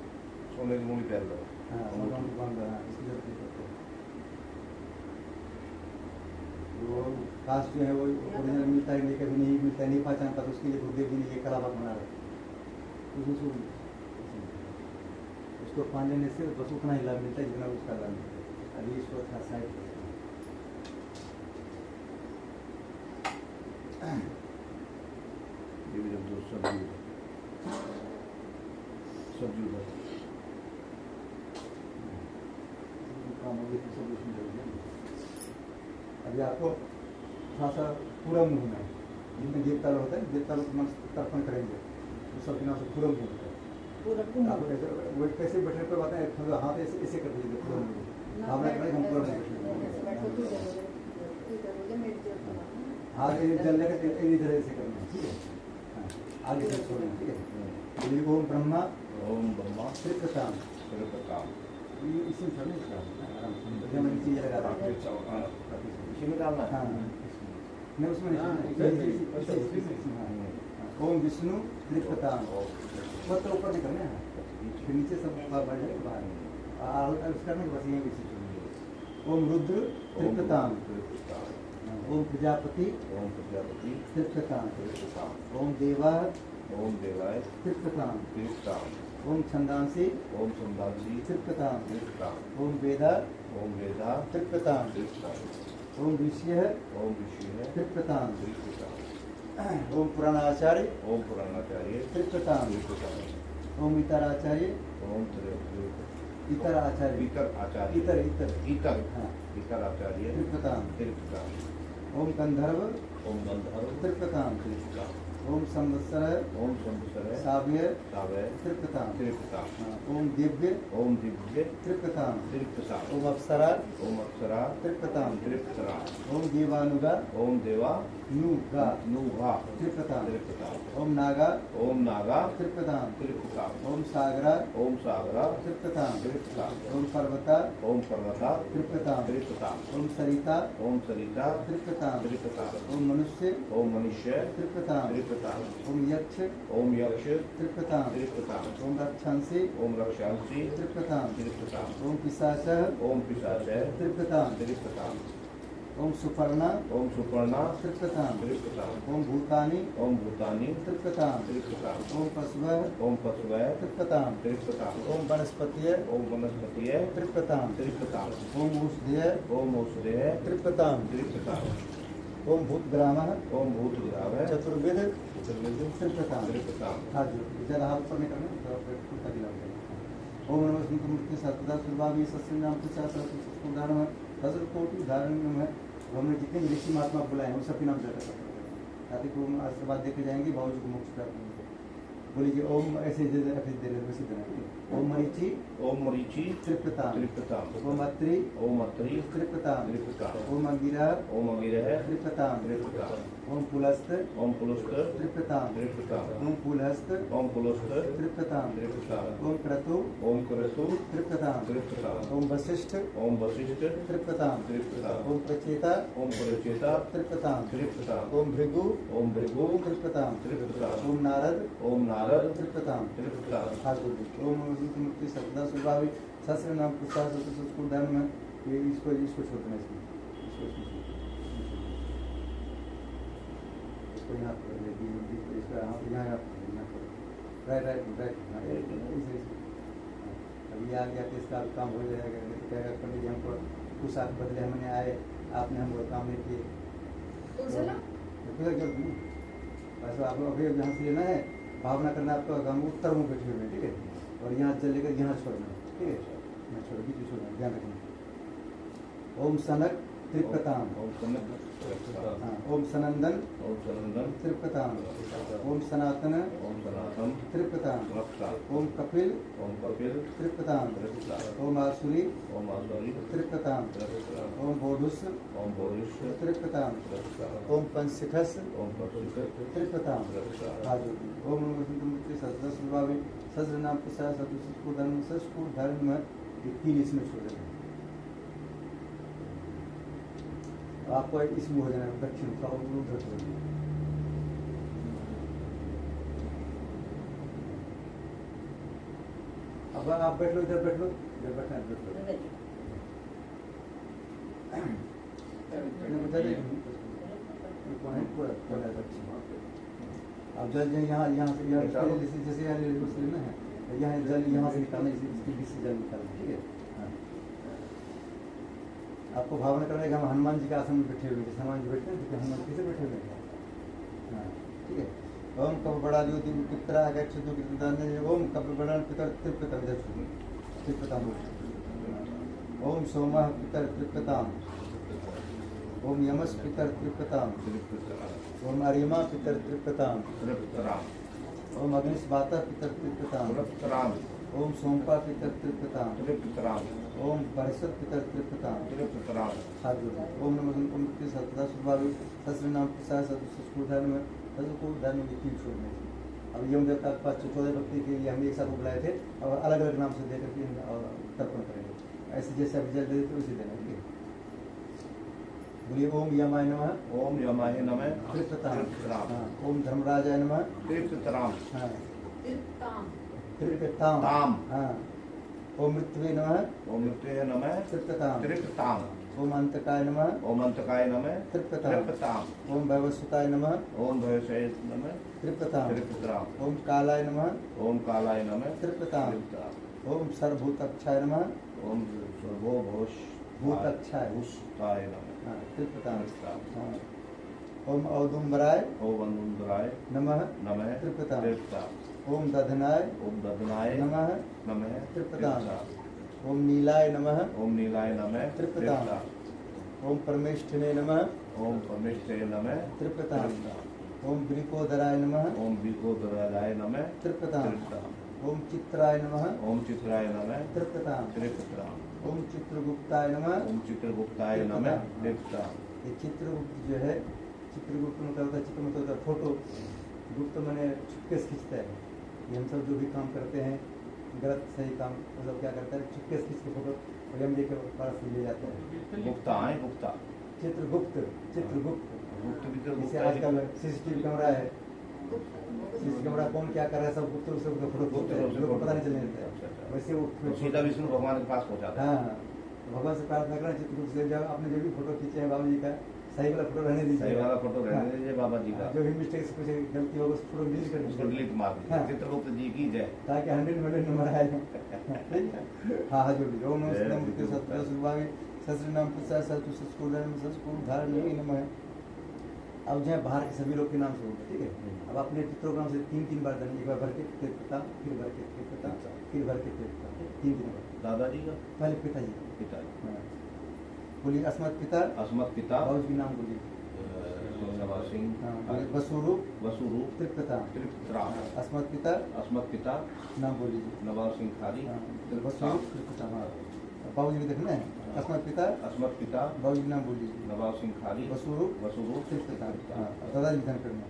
सोने की उंगली पहन लो। हाँ, सोने की उंगली बांध लो, हाँ, इसकी जरूरत नहीं पड़ती है। वो खास जो है वो ओरिजिनल मिलता है, नहीं कभी नहीं मिलता है, नहीं पहचानता, तो उसके लिए गुरुदेव जी ने ये कलाबाग बना रहा है। उसको पान लेने से बस उतना ही लाभ मिलता है जितना उसका लाभ मिलता है। अभी इसको अच्छा साइड ये भी जब दो सब्जी अभी आपको थोड़ा सा पूरा मुँह होना है। जितने देवता लोग होता है, देवता लोग मन तर्पण करेंगे तो सब नाम से पूरा मुँह होता है। आप वो कैसे बैठने पर बात है, हाथ ऐसे ऐसे कर दीजिए पूरा मुँह। आपने कहा हम पूरा नहीं हाथ जलने का इधर ऐसे करना है, ठीक है। आगे से छोड़ना, ठीक है। ओम ब्रह्मा त्रिकटाम इसी में छोड़ना नीचे लगा रहा इसी में डालना है। हाँ नहीं उसमें नहीं। ओम विष्णु त्रिकटाम पत्र ऊपर नहीं करना है, फिर नीचे सब बढ़ जाए बाहर करने के बस यही विषय। ओम रुद्र त्रिकटाम, ओम प्रजापति त्रिकटाम, ओम देवाय त्रिकटाम, ओम छंदांसी त्रिकटाम, ओम वेदा त्रिकटाम, ओम ऋषिः त्रिकटाम, ओम पुराणाचार्य त्रिकटाम, ओम इतराचार्य ओम इतर आचार्य इतर आचार्य इतर इतर इतर हाँ इतर आचार्य त्रिपताम त्रिपताम ओम गंधर्व ओम गंधर्व त्रिपताम त्रिपताम ओम संवत्सर ओम संवत्सर साव्य सावय त्रिपताम त्रिपताम हाँ, ओम दिव्य ओम दिव्य त्रिपताम त्रिपताम ओम अप्सरा ओम अप्सरा त्रिपताम त्रिपताम ओम देवानुगा ओम देवा नुगा नुभा त्रिपताम त्रिपताम ओम नागा ओम नागा त्रिपताम त्रिपताम ओम सागरा ओम सागरा त्रिपताम त्रिपताम ओम पर्वता ओम पर्वता त्रिपताम त्रिपताम ओम सरिता ओम सरिता त्रिपताम त्रिपताम ओम मनुष्य ओम मनुष्य त्रिपताम त्रिपताम ओम यक्ष ओम यक्ष त्रिपताम त्रिपताम ओम रक्षांसी ओम रक्षांसी त्रिपताम त्रिपताम ओम पिशाच ओम पिशाच त्रिपताम त्रिपताम ओम सुपर्णा ओम सुपर्णा त्रिपताम त्रिपताम ओम भूतानि ओम भूतानि त्रिपताम त्रिपताम ओम पशव ओम पशवय त्रिपताम त्रिपताम ओम वनस्पतिय ओम वनस्पतिय त्रिपताम त्रिपताम ओम औषधेय ओम औषधेय त्रिपताम त्रिपताम ओम भूतग्राम ओम भूतग्रावय चतुर्वेद चतुर्वेद त्रिपताम त्रिपताम हाथ जोड़ ज्यादा हाथ ऊपर नहीं करना थोड़ा पेट को दिला ओम नमः शिवाय मूर्ति सतदा सुभावी सत्य नाम के साथ उदाहरण है हजर कोटि उदाहरण में है हमने जितने भी ऋषि महात्मा बुलाए हैं उन सबके नाम ज्यादा ताकि को आशीर्वाद देखे जाएंगे भाव को मोक्ष प्राप्त होंगे बोलिए ओम ऐसे दे रहे वैसे देना ओम मरीचि ओम मरीचि त्रिपताम त्रिपताम ओम अत्रि ओम अत्रि त्रिपताम त्रिपताम ओम अंगिरा ओम अगिरह त्रिपताम त्रिपताम ओम पुलस्त ओम पुलस्त त्रिपताम त्रिपताम ओम पुलस्त ओम पुलस्त त्रिपताम त्रिपताम ओम क्रतु ओम क्रतु त्रिपताम त्रिपताम ओम वशिष्ठ ओम वशिष्ठ त्रिपताम त्रिपताम ओम प्रचेता ओम प्रचेता त्रिपताम त्रिपताम ओम भृगु ओम भृगु त्रिपताम त्रिपताम ओम नारद ओम नारद त्रिपताम त्रिपताम ठाकुर ओम मूर्ति सदा स्वभावी सहस्र नाम पुस्तक संस्कृत धर्म में ये इसको इसको छोड़ना इसको यहाँ पर इसका यहाँ राइट अभी आ गया तो इसका काम हो जाएगा कहेगा पंडित जी हमको कुछ आप बदले हमने आए आपने हमको काम नहीं किए बस आप लोग अभी जहाँ से लेना है भावना करना आपको हम उत्तर में बैठे हुए हैं ठीक है और यहाँ चल लेकर यहाँ छोड़ना ठीक है यहाँ छोड़ बीच में छोड़ना ध्यान रखना ओम सनक त्रिपताम ओम सनक त्रिपताम हाँ ओम सनंदन ओम सनंदन त्रिपताम ओम सनातन ओम सनातन त्रिपताम त्रिपताम ओम कपिल त्रिपताम त्रिपताम ओम आसुरी ओम आसुरी त्रिपताम त्रिपताम ओम बोधुस ओम बोधिष्ठ त्रिपताम त्रिपताम ओम पंचशिखस ओम पशुक त्रिपताम त्रिपताम ओम मूर्ति सदा स्वभावी सज्र नाम प्रसाद सदुष्ट धर्म सस्कुर धर्म में ये तीन इसमें छोड़ देना आपको इसमें हो जाना दक्षिण का उधर छोड़ देना अब आप बैठ लो इधर बैठ लो इधर बैठना बैठ लो बता दें पूरा दक्षिण अब जल यहाँ यहाँ से यहाँ जैसे यहाँ लेना है यहाँ जल यहाँ से निकालना इसकी बीच से जल निकालना ठीक है हाँ। आपको भावना करना है कि हम हनुमान जी के आसन में बैठे हुए जैसे हनुमान जी बैठते हैं तो हनुमान कैसे बैठे हुए हैं हाँ ठीक है ओम कब बड़ा जो पितरा ओम कब बड़ा पितर त्रिपतम त्रिपतम ओम सोमः पितर त्रिपताम ओम यमस पितर त्रिपताम ओम अरिमा पितर त्रिपताम ओम अग्निस्वाता पितर त्रिपताम ओम सोमपा पितर त्रिपताम ओम बृहस्पति पितर त्रिपताम ओम नमः मुक्ति सतदा स्वभावी सहस्र नाम प्रसाद सदुष्ट धर्म में को धर्म की तीन छोड़ने अब यम देवता के पास 14 भक्ति के लिए हम एक साथ बुलाए थे और अलग अलग नाम से देकर के तर्पण करेंगे ऐसे जैसे अभी जल देते उसे देना ठीक है बोलिए ओम यमाय नमः ओम यमाय नमः त्रिपताम ओम धर्मराजाय नमः त्रिपताम हाँ त्रिपताम त्रिपताम ताम हाँ ओम मृत्युवे नमः ओम मृत्युये नमः त्रिपताम त्रिपताम ओम अंतकाय नमः ओम अंतकाय नमः त्रिपताम ओम भैवसुताय नमः ओम भयसय नमः त्रिपताम त्रिपताम ओम कालाय नमः ओम कालाय नमः त्रिपताम ओम सर्वभूतक्षाय नमः ओम सर्वो भूष भूतक्षाय भूषाय नमः हाँ त्रिपताम हाँ ओम औदुम्बराय ओम अनुद्राय नमः नमः त्रिपिताम्। त्रिपिताम्। ओम दधनाय ओम ददनाय नमः नमः त्रिपिताम्। ओम नीलाय नमः ओम नीलाय नमः त्रिपिताम्। ओम परमेष्ठिने नमः ओम परमेष्ठे नमः त्रिपिताम्। ओम वृकोदराय नमः ओम विकोदराय नमः त्रिपिताम्। ओम चित्राय नमः ओम चित्राय नमः त्रिपिताम्। त्रिपिताम्। ओम चित्रगुप्ताय नमः। ओम चित्रगुप्ताय नमः त्रिपिताम्। ये चित्रगुप्त जो है, चित्रगुप्त मतलब होता है, चित्र मतलब होता है फोटो, गुप्त मैंने चुपके से खींचता है। ये हम सब जो भी काम करते हैं, गलत सही काम मतलब क्या करता है, चुपके से खींच के फोटो और हम लेके पास ले जाता है। गुप्ता है गुप्ता। चित्रगुप्त, चित्रगुप्त गुप्त भी तो जैसे गुप्ता ही। आजकल सीसीटीवी कैमरा है, सीसीटीवी कैमरा कौन क्या कर रहा है सब गुप्त रूप से उसका फोटो गुप्त खींचता है, रूप से लोगों को फोटो। पता नहीं चलने अच्छा, देता अच्छा। है। वैसे वो तो सीधा विष्णु भगवान के पास पहुंचाता है। हाँ, भगवान से प्रार्थना करना चित्रगुप्त से, जब आपने जो भी फोटो खींचे हैं बाबू जी का, सही वाला फोटो रहने दीजिए। सही वाला फोटो रहने हाँ। दीजिए बाबा जी का। जो भी मिस्टेक से कुछ गलती होगा उस फोटो डिलीट कर उसको दीजिए डिलीट मार दीजिए। हाँ। चित्रगुप्त जी की जय। ताकि 100 मिलियन नंबर आए। ठीक है? हाँ हाँ, जो भी ओम नमः शिवाय मूर्ति सत्य सुभावे सहस्र नाम पुरुषा सतु सस्कुल सस्कुल धारण नहीं नमः। अब जो है बाहर के सभी लोग के नाम से होगा, ठीक है? अब अपने पितरों से 3 बार देना, एक बार भर के पिता, फिर भर के पिता, फिर भर के पिता, 3 बार। दादाजी का पहले पिताजी। पिताजी। हाँ। बोलिए अस्मत् पिता, अस्मत् पिता बाबू जी के नाम बोलिए। नवाब सिंह हाँ, बोलिए वसुरूप वसुरूप त्रिपिता। त्रिपितराम। अस्मत् पिता अस्मत् पिता नाम बोलिए। नवाब सिंह खारी हाँ, त्रिपितराम। वसुरूप त्रिपिता। हाँ, बाबू जी को देखना है। अस्मत् पिता, अस्मत् पिता बाबू जी के नाम बोलिए। नवाब सिंह खारी वसुरूप वसुरूप त्रिपिता। त्रिपिता। हाँ, दादा जी ध्यान करना।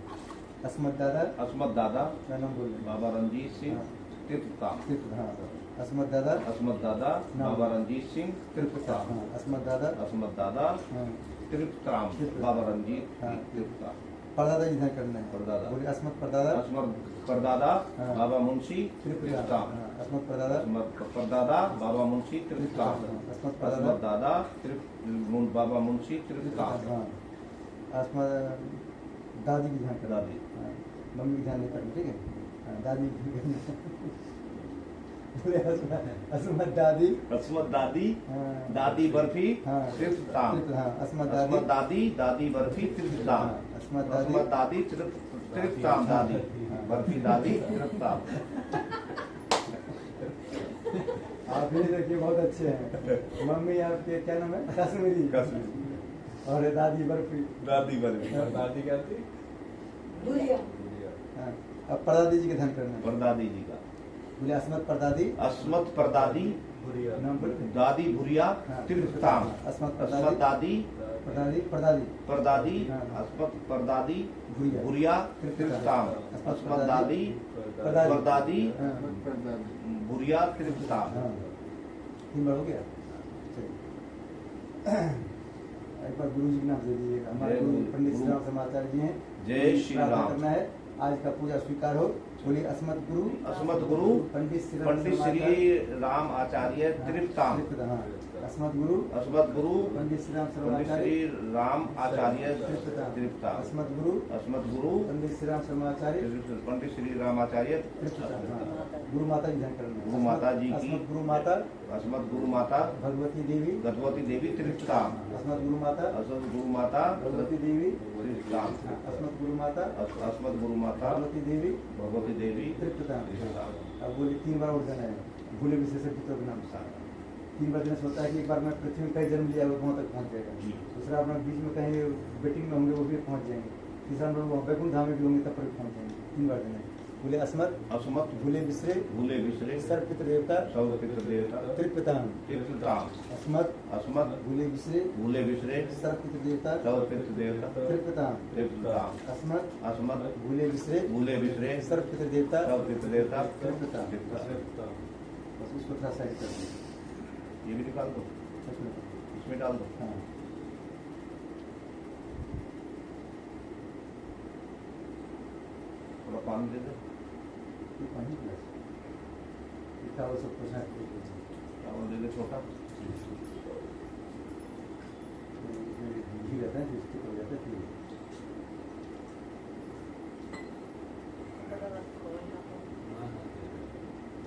अस्मत् दादा अस्मत् दादा क्या नाम बोलिए। बाबा रंजीत सिंह हाँ। त्रिपितराम। त्रिपिता। हाँ, अस्मत् दादा अस्मत् दादा नाम। बाबा रंजीत सिंह त्रिपिता। त्रिपितराम। हाँ, अस्मत् दादा। अस्मत् दादा हाँ, त्रिपितराम त्रिपिता। बाबा रंजीत हाँ। त्रिपितराम। परदादा जी ध्यान करना है। परदादा। बोलिए अस्मत् परदादा अस्मत् परदादा हाँ। बाबा मुंशी त्रिपिता। त्रिपितराम। हाँ, अस्मत् परदादा अस्मत् परदादा बाबा मुंशी त्रिपितराम। अस्मत् अस्मत् परदादा दादा बाबा मुंशी त्रिपितराम। हाँ, अस्मत् दादी की ध्यान करना। दादी। हाँ, मम्मी की ध्यान नहीं करना, ठीक है? हाँ, दादी की ध्यान करना। बोले अस्मत् दादी। अस्मत् दादी हाँ, दादी बर्फी हाँ, त्रिपितराम। हाँ, अस्मत् अस्मत् दादी। दादी दादी बर्फी त्रिपितराम। हाँ, अस्मत् दादी। अस्मत् दादी त्रिपितराम दादी बर्फी दादी त्रिपितराम। आप भी देखिए बहुत अच्छे हैं। मम्मी आपके क्या नाम है? कश्मीरी। और ये दादी बर्फी। दादी बर्फी। दादी क्या थी? हाँ, अब परदादी जी का ध्यान करना है। परदादी जी का बोले अस्मत् परदादी अस्मत् परदादी नाम बोले। दादी भुरिया हाँ, त्रिपितराम। अस्मत् अस्मत् दादी परदादी परदादी परदादी हाँ। अस्मत् परदादी भुरिया। भुरिया त्रिपितराम। अस्मत् दादी परदादी हाँ, भुरिया त्रिपितराम। हाँ, 3 बार हो गया। चलिए। एक बार गुरु जी के नाम से दीजिएगा। हमारे जय गुरु गुरु- पंडित गुरु- श्री राम समाचार्य जी हैं। जय श्री प्रार्थना राम। करना है आज का पूजा स्वीकार हो। बोलिए अस्मत् गुरु अस्मत् गुरु पंडित श्री राम पंडित समाचार्य- श्री राम आचार्य त्रिपितराम। हाँ, अस्मत् गुरु अस्मत् गुरु पंडित श्री राम पंडित समाचार्य श्री राम आचार्य त्रिपिता। त्रिपितराम। अस्मत् गुरु अस्मत् गुरु पंडित श्री राम समाचार्य पंडित श्री राम आचार्य त्रिपिता। हाँ, गुरु माता की ध्यान करना है। गुरु माता जी की- अस्मत् गुरु माता अस्मत् गुरु माता भगवती देवी गतवती देवी त्रिपितराम। अस्मत् गुरु माता अस्मत् गुरु माता भगवती देवी त्रिपितराम। अस्मत् गुरु माता अस्मत् गुरु माता भगवती देवी भगवती देवी त्रिपिता। त्रिपितराम। अब बोलिए 3 बार और देना है। भूले विशेष पितरों के नाम से 3 बार देने से होता है कि एक बार मैं पृथ्वी में कहीं जन्म लिया वो वहाँ तक पहुँच जाएगा। जी। दूसरा अपना बीच में कहीं वेटिंग में होंगे वो भी पहुँच जाएंगे। तीसरा हम लोग वैकुंठ धाम में भी होंगे तब पर भी पहुँच जाएंगे। 3 बार देना है। बोले अस्मत् अस्मत् भूले विश्रे भूले विसरे सर्व पितृ देवता सर्व पितृ देवता त्रिपिताम। त्रिपितराम। अस्मत् अस्मत् भूले विश्रे भूले विसरे सर्व पितृ देवता सर्व पितृ देवता त्रिपिताम। त्रिपितराम। अस्मत् अस्मत् भूले विश्रे भूले विसरे सर्व पितृ देवता सर्व पितृ देवता त्रिपिताम। त्रिपितराम। बस उसको थोड़ा साइड कर दीजिए। ये भी निकाल दो, इसमें। इसमें डाल दो। हाँ, थोड़ा पानी दे दो। ये पानी ग्लास इतना वो सब कुछ है। चावल दे दो छोटा। घी रहता है जिसको हो जाता है फिर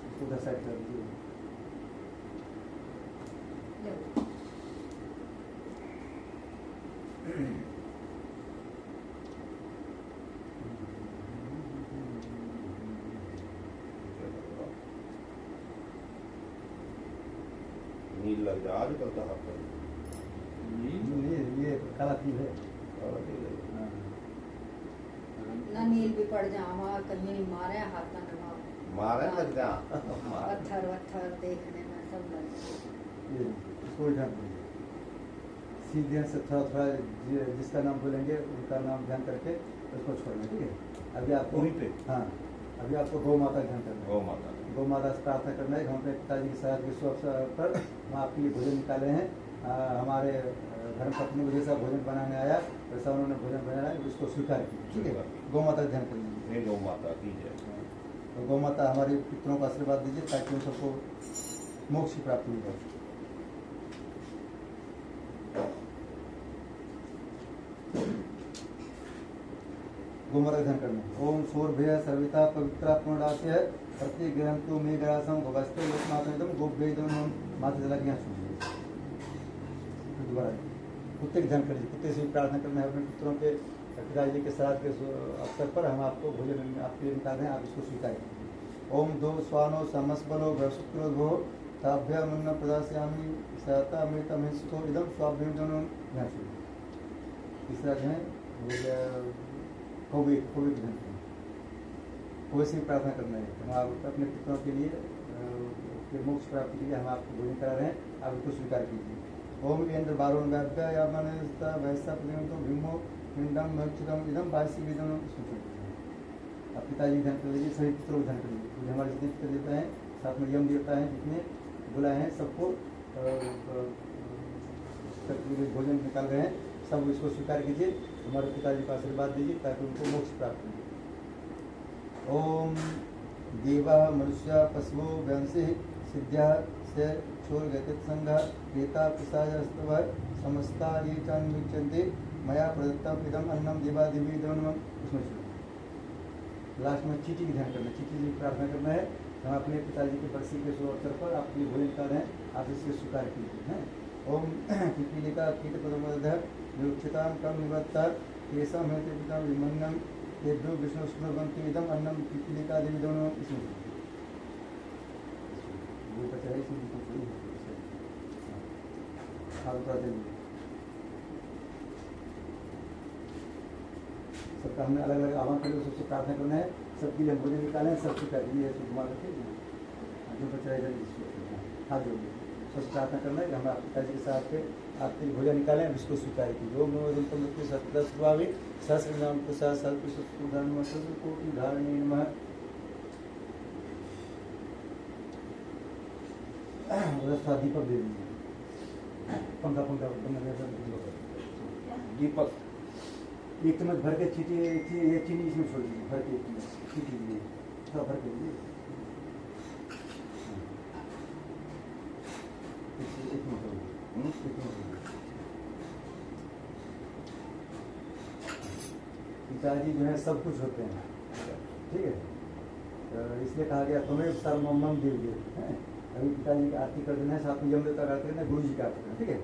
इसको उधर साइड कर दीजिए। नील लग जा आज कल तो हाथ पर ये काला तिल है। और नील है। हाँ। ना नील भी पड़ जावा कहीं मारे हाथ में मारे लग जा पत्थर वत्थर देखने में सब लग ये इसको ध्यान दीजिए। सीधे से थोड़ा थोड़ा जिसका नाम बोलेंगे उनका नाम ध्यान करके उसको छोड़ना, ठीक है। अभी आपको वहीं पे? हाँ, अभी आपको गौ माता ध्यान करना है। गौ माता गौ माता से प्रार्थना करना है। हम अपने पिताजी के साथ विश्व अवसर पर हम आपके लिए भोजन निकाले हैं। हमारे धर्म पत्नी को जैसा भोजन बनाने आया वैसा उन्होंने भोजन बनाया है, उसको स्वीकार किया, ठीक है। गौ माता का ध्यान कर लीजिए। ये गौ माता की जय। तो गौ माता हमारे पितरों का आशीर्वाद दीजिए ताकि उन सबको मोक्ष की प्राप्ति हो जाए। गौ माता का ध्यान करना है। ओम सूर्भय सर्विता पवित्रा पूर्णास्य प्रत्येक ग्रंथो में ग्रासम भगस्ते लोकनाथम गोभ्यदम माता जला ज्ञान सुनिए। दोबारा कुत्ते का ध्यान करिए। कुत्ते से भी प्रार्थना करना है अपने पुत्रों के पिताजी के श्राद्ध के अवसर पर हम आपको भोजन आपके लिए निकाल रहे हैं, आप इसको स्वीकार करें। ओम दो स्वानो समस्पलो बृहस्पतिर्भो ताभ्यामन्न प्रदास्यामि सहता अमृतमहिष्ठो इदम स्वाभ्यम दोनों ध्यान सुनिए। तीसरा जो है कौवे का ध्यान करें। कौवे से भी प्रार्थना करना है। हम आप अपने पितरों के लिए मोक्ष प्राप्ति के लिए हम आपको भोजन करा रहे हैं, आप इसको स्वीकार कीजिए। ओम इंद्र बारोन व्याप्या या मनस्ता वैसा प्रतिमतो भीमो पिंडम मक्षुदम इदम वासी विदम सुचि। आप पिताजी ध्यान कर लीजिए, सभी पितरों को ध्यान कर लीजिए। जो हमारे जितने पितर देवता हैं, साथ में यम देवता हैं, जितने बुलाए हैं सबको भोजन निकाल रहे हैं, सब इसको स्वीकार कीजिए। हमारे पिताजी का आशीर्वाद दीजिए ताकि उनको मोक्ष प्राप्त हो। ओम देवा मनुष्य पशु वंशी सिद्ध्या से छोर गतित संघ प्रेता पिशाचस्तव समस्ता ये चान्विच्यन्ते मया प्रदत्तम इदम अन्नम देवा देवी इदम। उसमें लास्ट में चीटी की ध्यान करना, चीटी की प्रार्थना करना है। हम अपने पिताजी के बरसी के शुभ अवसर पर आपके भोजन कर रहे हैं, आप इसके स्वीकार कीजिए हैं। ओम पिपीलिका कीट पदमधर विक्षितां कम निवत्ता केशम हेतु पिता विमन्नम तेभ्यो विष्णु स्मृवन्ति इदम अन्नम पिपीलिका देवी दोनों। इसमें वो बचा है, इसमें आप सबका हमने अलग अलग आह्वान करके सबसे प्रार्थना करना है। सबके लिए भोजन निकालें, सब स्वीकार कीजिए। सुकुमार रखे जो बचा है हाथ जोड़िए, सब प्रार्थना करना है। हम आपके पिताजी के साथ आपके भोजन निकालें, अब इसको स्वीकार कीजिए। ओम नमो दंतमुक्ति सत्तस्वामी सहस्रनाम प्रसाद सर्वधारण कोटि धारणी नमः। दीपक दे दीजिए, पंखा दीपक एक चम्मच भर के चीटी ये चीनी इसमें छोड़ दीजिए, भर के चीटी दीजिए, थोड़ा भर के दीजिए। पिताजी जो है सब कुछ होते हैं, ठीक है। तो इसलिए कहा गया तुम्हें सर्वमम दीजिए। अभी पिताजी की आरती कर देना है, साथ में यम देवता का आरती करना है, गुरु जी का आरती करना है, ठीक है।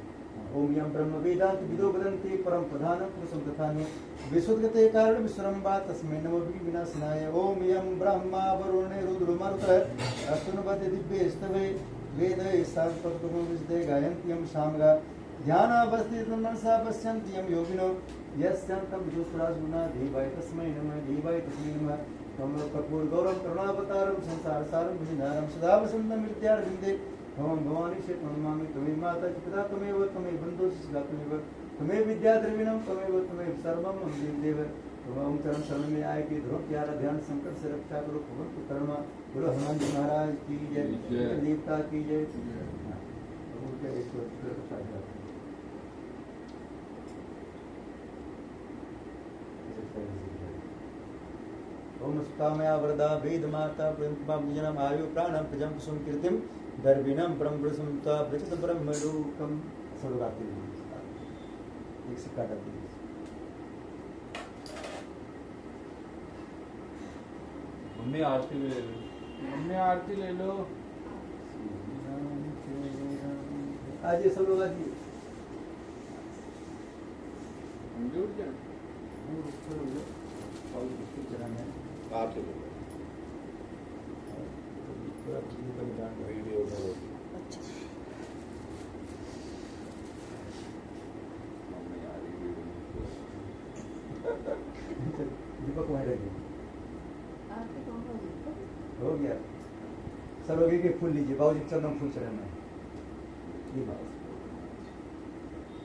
ओम यम ब्रह्म वेदांत विदो वदन्ति परम प्रधानम पुरुषम तथान्य विशुद्धगते कारण विश्रम्भा तस्मै नमो विनाशनाय। ओम यम ब्रह्मा वरुणे रुद्र मरुतः अस्तुनवते दिव्ये स्तवे वेदे सात्पतुम विष्टे गायन्ति यम सामगा ध्यानावस्थितं मनसा पश्यन्ति यम योगिनो यस्यन्तं विदुषराजगुणा देवाय तस्मै नमः। कमल कर्पूर गौरव करुणावतारम संसार सारम भुजधारम सदा वसंतम विद्यारविंदे भवम भवानी से नमामि। त्वमेव माता पिता त्वमेव बन्धुः सखा त्वमेव विद्या द्रविणम त्वमेव सर्वम देव। ओम चरण शरण में आए कि ध्रुव प्यारा ध्यान संकट से रक्षा करो भगवत कर्मा। बोलो हनुमान जी महाराज की जय, देवता की जय। ओम स्तुतामया वरदा वेद माता प्रणतम आयु प्राणम प्रजम कुसुम कीर्तिम दर्विणम परम पुरुषमता व्रजत ब्रह्म लोकम। सब लोग आते हैं, एक सिक्का डालते हैं। मम्मी आरती ले लो। आज ये सब लोग आज जुट जाए चलाना है। आप चलो वीडियो दीपक वहीं रख दिया। आपके कौन सा दीपक? हो गया। सरोगी के फूल लीजिए, बाबूजी के चंदन फूल चढ़ाना है। ये बात,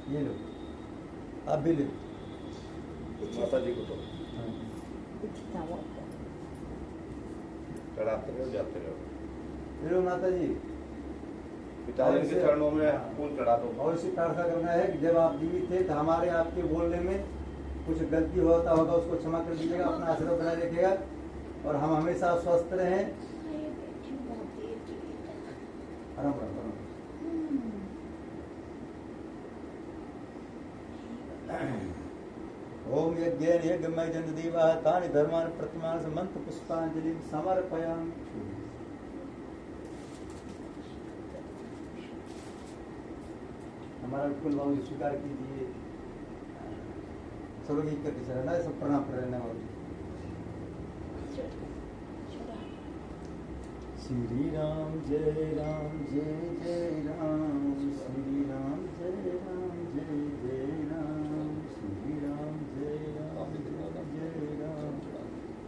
ये लो, आप भी ले लो। माता जी को तो हाँ। इतना वो चढ़ाते रहो जाते रहो। ले लो माता जी। पिताजी के चरणों में फूल चढ़ा दो। और इसी प्रार्थना करना है कि जब आप जीवित थे तो हमारे आपके बोलने में कुछ गलती होता होगा, उसको क्षमा कर दीजिएगा, अपना आशीर्वाद बनाए रखिएगा और हम हमेशा स्वस्थ रहें। आराम करो, आराम करो। ओम यज्ञेन यज्ञमय जन्मदेवा तानि धर्मान् प्रतिमान् मंत्र पुष्पांजलि समर्पयामि। हमारा कुल बाबू स्वीकार कीजिए। सरोगी करके चढ़ना है, सब प्रणाम कर रहने वाले। श्री राम जय राम जय जय राम, श्री राम जय राम जय जय राम, श्री राम जय राम जय राम।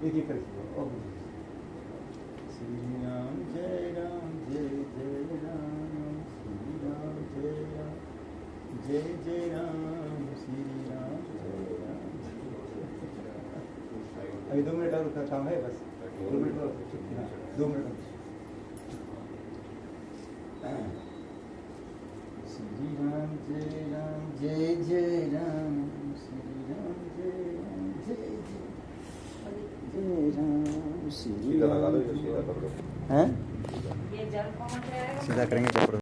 एक एक करके श्री राम जय राम जय जय राम, श्री राम जय राम जय जय राम, श्री राम जय राम। अभी 2 मिनट और का काम है, बस 2 मिनट और, 2 मिनट और। श्री राम जय जय राम, श्री राम जय जय राम, श्री सीधा लगा राम दो, सीधा कर दो। हैं ये जल पहुंच जाएगा। सीधा करेंगे।